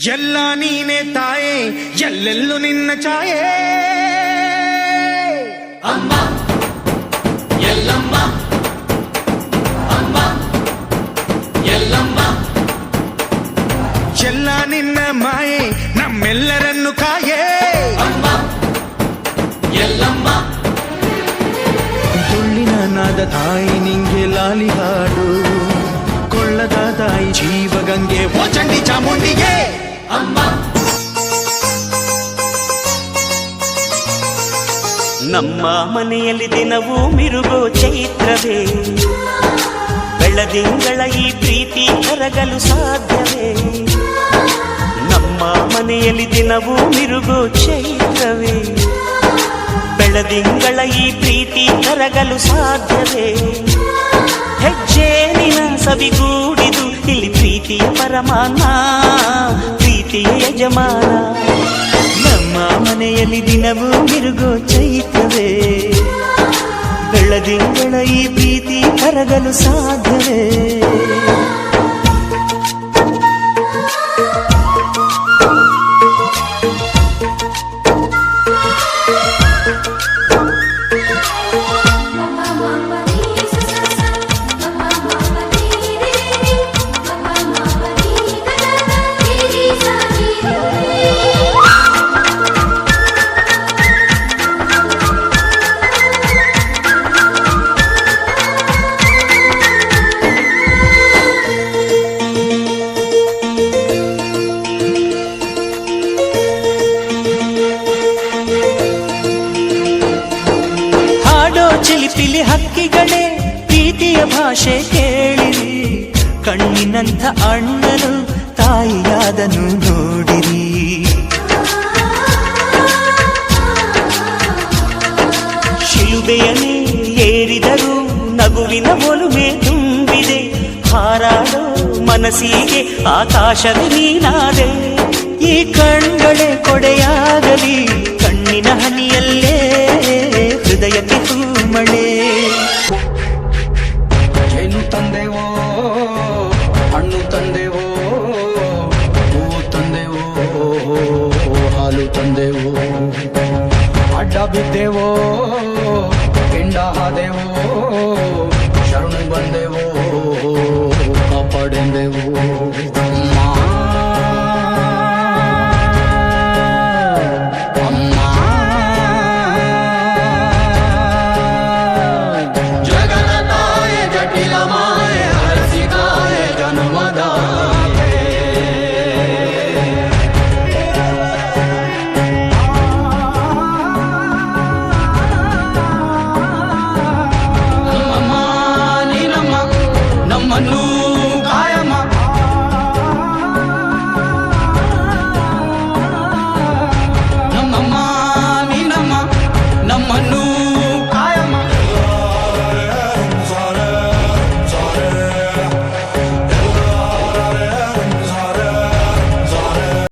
ಎಲ್ಲ ನೀನೆ ತಾಯೇ ಎಲ್ಲೆಲ್ಲೂ ನಿನ್ನ ಛಾಯೆ ಅಮ್ಮ ಎಲ್ಲಮ್ಮ ಅಮ್ಮ ಎಲ್ಲಮ್ಮ ಎಲ್ಲ ನಿನ್ನ ಮಾಯೆ ನಮ್ಮೆಲ್ಲರನ್ನು ಕಾಯೇ ಅಮ್ಮ ಎಲ್ಲಮ್ಮ ತುಳ್ಳಿನ ನಾದ ತಾಯಿ ನಿಂಗೆ ಲಾಲಿ ಹಾಡು ಕೊಳ್ಳದ ತಾಯಿ ಜೀವಗಂಗೆ ಓ ಚಂಡಿ ಚಾಮುಂಡಿಗೆ ಅಮ್ಮ ನಮ್ಮ ಮನೆಯಲ್ಲಿ ದಿನವೂ ಮಿರುಗೋ ಚೈತ್ರವೇ ಬೆಳದಿಂಗಳ ಈ ಪ್ರೀತಿ ಕರಗಲು ಸಾಧ್ಯವೇ ನಮ್ಮ ಮನೆಯಲ್ಲಿ ದಿನವೂ ಮಿರುಗೋ ಚೈತ್ರವೇ ಬೆಳದಿಂಗಳ ಈ ಪ್ರೀತಿ ಕರಗಲು ಸಾಧ್ಯವೇ ಹೆಜ್ಜೇನಿನ ಸವಿಗೂಡಿದು ಇಲ್ಲಿ ಪ್ರೀತಿಯ ಪರಮಾನ ಪ್ರೀತಿಯ ಯಜಮಾನ ನಮ್ಮ ಮನೆಯಲ್ಲಿ ದಿನವೂ ಮಿರುಗೋ ಚೈತ್ರವೇ ಬೆಳದಿಂಗಳ ಈ ಪ್ರೀತಿ ಕರಗಲು ಸಾಧ್ಯವೇ ಚಿಲಿಪಿಲಿ ಹಕ್ಕಿಗಳೇ ಪ್ರೀತಿಯ ಭಾಷೆ ಕೇಳಿರಿ ಕಣ್ಣಿನಂಥ ಅಣ್ಣನು ತಾಯಿಯಾದನು ನೋಡಿರಿ ಶಿಲುಬೆಯನ್ನೇ ಏರಿದರೂ ನಗುವಿನ ಒಲುಮೆ ತುಂಬಿದೆ ಹಾರಾಡೋ ಮನಸ್ಸಿಗೆ ಆಕಾಶವೇ ನೀನಾದೆ ಈ ಕಣ್ಗಳೇ ಕೊಡೆಯಾಗಲಿ ಕಣ್ಣಿನ ಹನಿಯಲ್ಲೇ ಹೃದಯಕ್ಕೆ ಮಳೆ ಜೇನು ತಂದೆವೋ ಹಣ್ಣು ತಂದೆವೋ ಹೂವು ತಂದೆವೋ ಹಾಲು ತಂದೆವೋ ಅಡ್ಡ ಬಿದ್ದೆವೋ ಕೆಂಡ ಹಾದೆವೋ ಶರಣು ಬಂದೆವೋ ಕಾಪಾಡೆಂದೆವೋ